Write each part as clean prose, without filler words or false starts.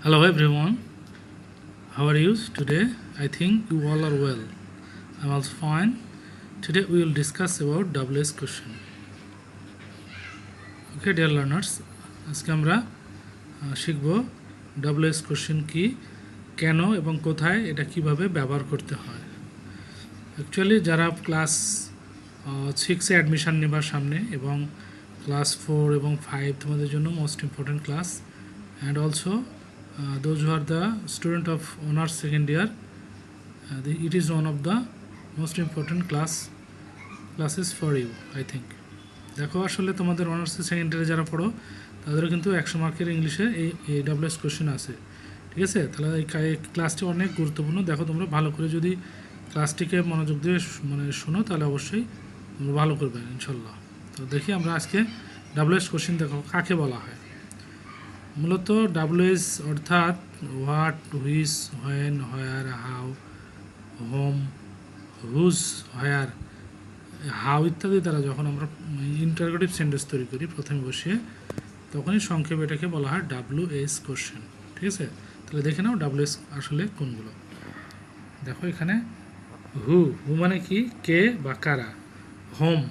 Hello everyone, how are you today? I think you all are well. I'm also fine. Today we will discuss about WS question. Okay dear learners, আজকে আমরা শিখব WS question কি, কেন এবং কোথায় এটা কিভাবে ব্যবহার করতে হয়। অ্যাকচুয়ালি যারা ক্লাস 6-এ অ্যাডমিশন নেবার সামনে এবং ক্লাস 4 এবং 5 তোমাদের জন্য most important class, and also those who are the student of honors second year, it is one of the most important classes for you I think. দেখো আসলে তোমাদের অনার্স সেকেন্ড ইয়ারে যারা পড়ো তাদেরও কিন্তু 100 মার্কের ইংলিশে এই ডাব্লিউএস কোশ্চেন আছে, ঠিক আছে? তাহলে এই ক্লাসটি অনেক গুরুত্বপূর্ণ। দেখো তোমরা ভালো করে যদি ক্লাসটিকে মনোযোগ দিয়ে শোনো তাহলে অবশ্যই তোমরা ভালো করবে ইনশাল্লাহ। তো দেখি আমরা আজকে ডাব্লিউএস কোশ্চেন দেখো কাকে বলা হয়। মূলত ডাব্লিউএস অর্থাৎ what, which, when, where, how, whom, whose, where, how ইত্যাদি দ্বারা যখন আমরা ইন্টারোগেটিভ সেন্টেন্স তৈরি করি প্রথমে বসিয়ে, তখনই সংক্ষেপে এটাকে বলা হয় ডাব্লিউএস কোশ্চেন, ঠিক আছে? তাহলে দেখে নাও ডাব্লিউএস আসলে কোনগুলো। দেখো এখানে হু মানে কি, কে বা কারা। হোম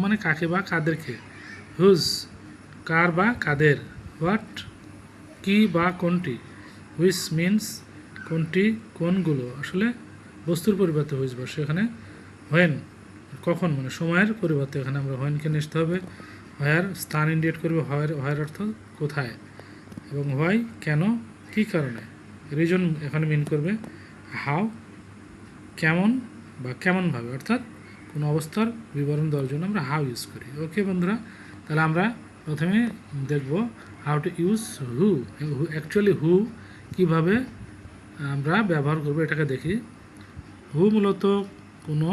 মানে কাকে বা কাদেরকে। হুজ কার বা কাদের। হোয়াট কি বা কোনটি। হুইচ মিনস কোনটি কোনগুলো, আসলে বস্তুর পরিবর্তে হুইচ বসে এখানে। হোয়েন কখন মানে সময়ের পরিবর্তে এখানে আমরা হোয়েনকে নিতে হবে। হোয়ার স্থান ইন্ডিকেট করবে, হোয়ার অর্থ কোথায়। এবং হোয়াই কেন কি কারণে। রিজন এখানে মিন করবে। হাউ কেমন বা কেমনভাবে, অর্থাৎ কোনো অবস্থার বিবরণ দেওয়ার জন্য আমরা হাউ ইউজ করি। ওকে বন্ধুরা, তাহলে আমরা প্রথমে দেখব how to use who. Actually who কীভাবে আমরা ব্যবহার করব এটাকে দেখি। হু মূলত কোনো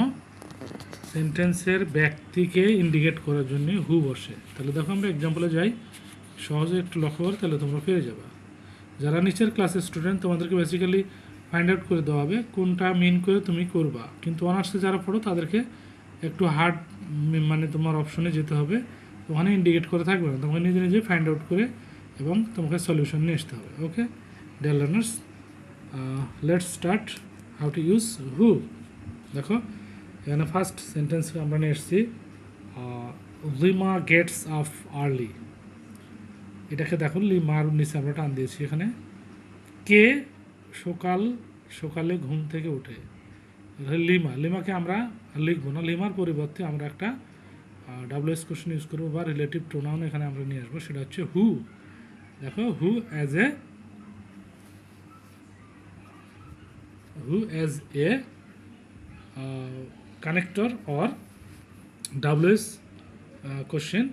সেন্টেন্সের ব্যক্তিকে ইন্ডিকেট করার জন্য হু বসে। তাহলে দেখো আমরা এক্সাম্পলে যাই, সহজে একটু লক্ষ্য করে তাহলে তোমরা পেয়ে যাবে। যারা নিচের ক্লাসের স্টুডেন্ট তোমাদেরকে বেসিক্যালি ফাইন্ড আউট করে দেওয়া হবে কোনটা মিন করে তুমি করবা, কিন্তু অনার্সে যারা পড়ো তাদেরকে একটু হার্ড মানে তোমার অপশনে যেতে হবে, ওখানে ইন্ডিকেট করে থাকবে না, তোমাকে নিজে নিজে ফাইন্ড আউট করে এবং তোমাকে সলিউশন নিয়ে আসতে হবে। Okay dear learners, let's start how to use who. দেখো এখানে ফার্স্ট সেন্টেন্স আমরা নিয়ে এসেছি, লিমা গেটস আপ আর্লি। এটাকে দেখো লিমার নিচে আমরা টান দিয়েছি এখানে। কে সকালে ঘুম থেকে উঠে। লিমাকে আমরা লিখবো না, লিমার পরিবর্তে আমরা একটা ডাব্লিউএস কোশ্চেন ইউজ করবো বা রিলেটিভ প্রোনাউন এখানে আমরা নিয়ে আসবো, সেটা হচ্ছে হু। দেখো who as a connector or WH question.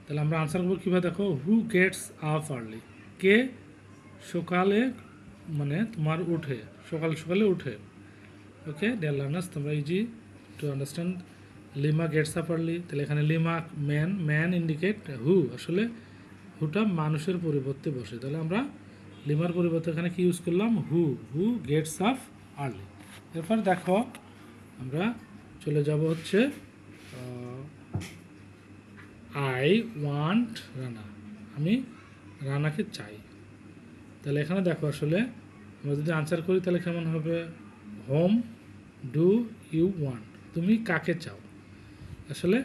তাহলে আমরা আনসার করবো কীভাবে, দেখো হু গেটস আপ আর্লি। কে সকালে মানে তোমার উঠে, সকালে উঠে। ওকে ডিয়ার লার্নার্স, তোমরা easy to understand Lima gets up early. তাহলে এখানে লিমা ম্যান ইন্ডিকেট হু, আসলে হুটা মানুষের পরিবর্তে বসে। তাহলে আমরা লিমার পরিবর্তে এখানে কি ইউজ করলাম, হু গেটস আপ আর্লি। এরপর দেখো আমরা চলে যাব হচ্ছে আই ওয়ান্ট রানা, আমি রানাকে চাই। তাহলে এখানে দেখো আসলে আমরা যদি আনসার করি তাহলে কেমন হবে, হোম ডু ইউ ওয়ান্ট, তুমি কাকে চাও। আসলে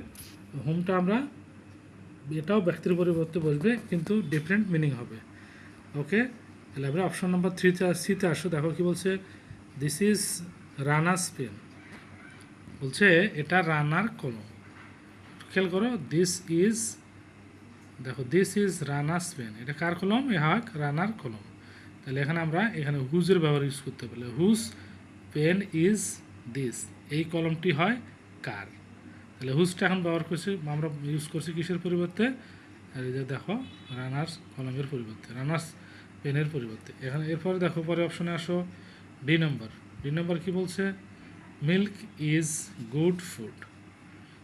হোমটা আমরা এটাও ব্যক্তির পরিবর্তে বলবে কিন্তু ডিফারেন্ট মিনিং হবে। ওকে, তাহলে আমরা অপশন নাম্বার সিতে আসো। দেখো কি বলছে, দিস ইজ রানাস পেন। বলছে এটা রানার কলম। খেয়াল করো, দিস ইজ রানাস পেন, এটা কার কলম, রানার কলম। তাহলে এখানে আমরা হুজের ব্যবহার ইউজ করতে পারলে, হুজ পেন ইজ দিস, এই কলমটি হয় কার। তাহলে হুজটা এখন ব্যবহার করছি, আমরা ইউজ করছি কিসের পরিবর্তে, আর এই যে দেখো রানার্স কলমের পরিবর্তে, রানার্স পেনের পরিবর্তে। এরপরে দেখো পরে অপশনে আসো, ডি নম্বর কি বলছে, মিল্ক ইজ গুড ফুড।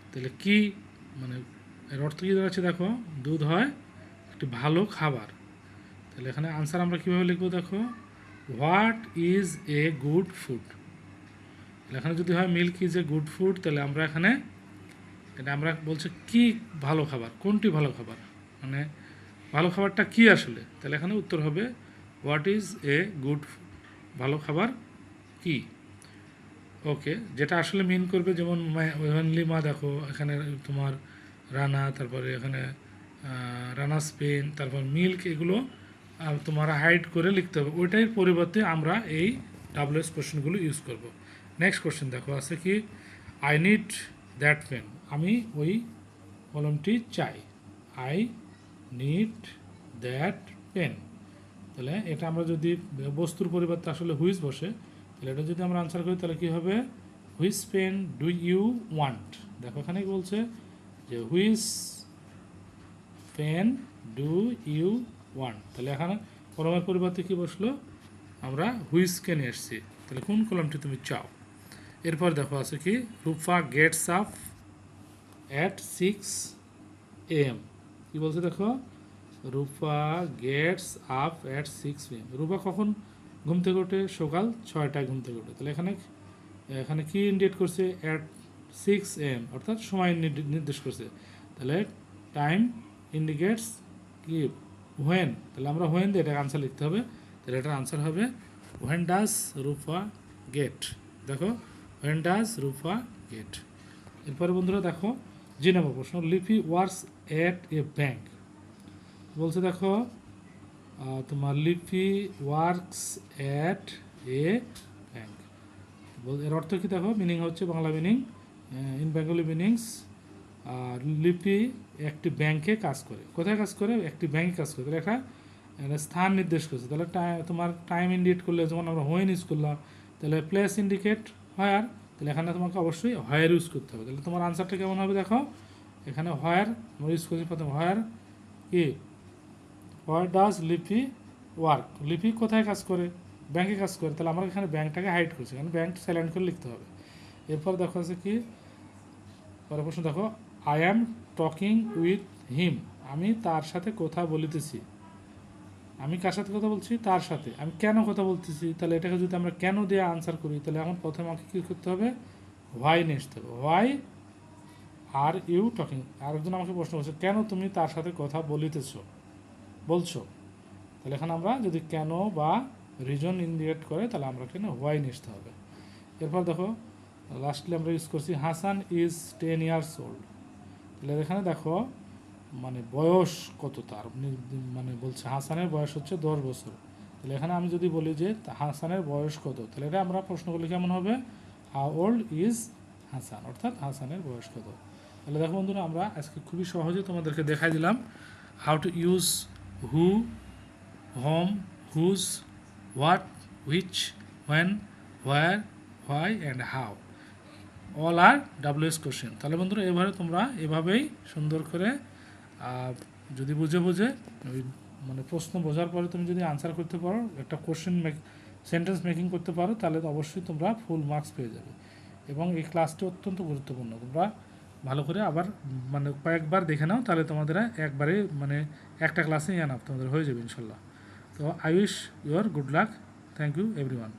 তাহলে কি মানে এর অর্থ কী দাঁড়াচ্ছে, দেখো দুধ হয় একটি ভালো খাবার। তাহলে এখানে আনসার আমরা কীভাবে লিখবো, দেখো what is a good food. এখানে যদি হয় milk is a good food, তাহলে আমরা এখানে এটা আমরা বলছি কি ভালো খাবার, কোনটি ভালো খাবার, মানে ভালো খাবারটা কি আসলে। তাহলে এখানে উত্তর হবে হোয়াট ইজ এ গুড, ভালো খাবার কি। ওকে, যেটা আসলে মিন করবে, যেমন ওয়েনলি মা দেখো এখানে তোমার রানা, তারপরে এখানে রানা স্পেন, তারপর মিল্ক, এগুলো তোমার হাইড করে লিখতে হবে। ওইটার পরিবর্তে আমরা এই ডাব্লিউএস কোশ্চেনগুলো ইউজ করব। নেক্সট কোশ্চেন দেখো আছে কি, আই নিড দ্যাট পেন, আমি ওই কলমটি চাই। I need that pen. তাহলে এটা আমরা যদি বস্তুর পরিবর্তে আসলে হুইচ বসে, তাহলে এটা যদি আমরা আনসার করি তাহলে কী হবে, which pen do you want. দেখো এখানে কি বলছে যে which pen do you want, তাহলে এখানে কলমের পরিবর্তে কি বসলো, আমরা হুইচকে নিয়ে এসছি। তাহলে কোন কলমটি তুমি চাও। এরপর দেখো আছে কি, রূপা গেটস আপ অ্যাট 6 AM। কি বলছে দেখো, রূপা গেটস আপ অ্যাট 6 PM। রূপা কখন ঘুম থেকে ওঠে, সকাল 6টায় ঘুম থেকে ওঠে। তাহলে এখানে এখানে কি ইন্ডিকেট করছে, অ্যাট 6 AM, অর্থাৎ সময় নির্দেশ করছে। তাহলে টাইম ইন্ডিকেটস কি, হোয়েন। তাহলে আমরা হোয়েন দিয়ে এটাকে আনসার লিখতে হবে। তাহলে এটার আনসার হবে হোয়েন ডাজ রূপা গেট। দেখো, হোয়েন ডাজ রূপা গেট। এরপরে বন্ধুরা দেখো, জি নম্বর প্রশ্ন, লিপি ওয়ার্কস এট এ ব্যাংক। বলছে দেখো তোমার লিপি ওয়ার্কস অ্যাট এ ব্যাংক, এর অর্থ কি দেখো, মিনিং হচ্ছে Bangla meaning, in Bengali meanings, লিপি একটি ব্যাংকে কাজ করে। কোথায় কাজ করে, একটি ব্যাংকে কাজ করে। তাহলে একটা স্থান নির্দেশ করছে। তাহলে তোমার টাইম ইন্ডিকেট করলে, যেমন আমরা হোয়েন ইউজ করলাম, তাহলে প্লেস ইন্ডিকেট হোয়ার, তাহলে এখানে তোমাকে অবশ্যই হোয়ার ইউজ করতে হবে। তাহলে তোমার আনসারটা কেমন হবে দেখো, এখানে হোয়ার আমরা ইউজ করছি প্রথমে, হোয়ার কি, হোয়ার ডাজ লিপি ওয়ার্ক, লিপি কোথায় কাজ করে, ব্যাংকে কাজ করে। তাহলে আমরা এখানে ব্যাংকটাকে হাইড করছি, এখানে ব্যাংক সাইলেন্ট করে লিখতে হবে। এরপর দেখো আছে কি, পরের প্রশ্ন দেখো, I am talking with him, আমি তার সাথে কথা বলিতেছি। আমি কার সাথে কথা বলছি, তার সাথে। আমি কেন কথা বলতেছি, তাহলে এটাকে যদি আমরা কেন দিয়ে আনসার করি, তাহলে এখন প্রথমে আমাকে কী করতে হবে, হোয়াই নিয়ে আসতে হবে। Why are you talking. আরেকজন আমাকে প্রশ্ন করছে, কেন তুমি তার সাথে কথা বলছো। তাহলে এখানে আমরা যদি কেন বা রিজন ইন্ডিকেট করে, তাহলে আমরা এখানে হোয়াই নিয়ে আসতে হবে। এরপর দেখো লাস্টলি আমরা ইউজ করছি হাসান ইজ 10 years old। তাহলে এখানে দেখো মানে বয়স কত তার, মানে বলছে হাসানের বয়স হচ্ছে 10 বছর। তাহলে এখানে আমি যদি বলি যে হাসানের বয়স কত, তাহলে এটা আমরা প্রশ্ন করলে কেমন হবে, হাউ ওল্ড ইজ হাসান, অর্থাৎ হাসানের বয়স কত। তাহলে দেখো বন্ধুরা, আমরা আজকে খুবই সহজে তোমাদেরকে দেখাই দিলাম how to use who, whom, whose, what, which, when, where, why and how, all are ডাব্লিউএস কোশ্চেন। তাহলে বন্ধুরা তোমরা এভাবেই সুন্দর করে যদি বুঝে ওই মানে প্রশ্ন বোঝার পরে তুমি যদি আনসার করতে পারো, একটা কোশ্চেন সেন্টেন্স মেকিং করতে পারো, তাহলে তো অবশ্যই তোমরা ফুল মার্কস পেয়ে যাবে। এবং এই ক্লাসটি অত্যন্ত গুরুত্বপূর্ণ, তোমরা ভালো করে আবার মানে কয়েকবার দেখে নাও, তাহলে তোমাদের একবারে মানে একটা ক্লাসে এনাফ তোমাদের হয়ে যাবে ইনশাল্লাহ। তো I wish your good luck, thank you everyone.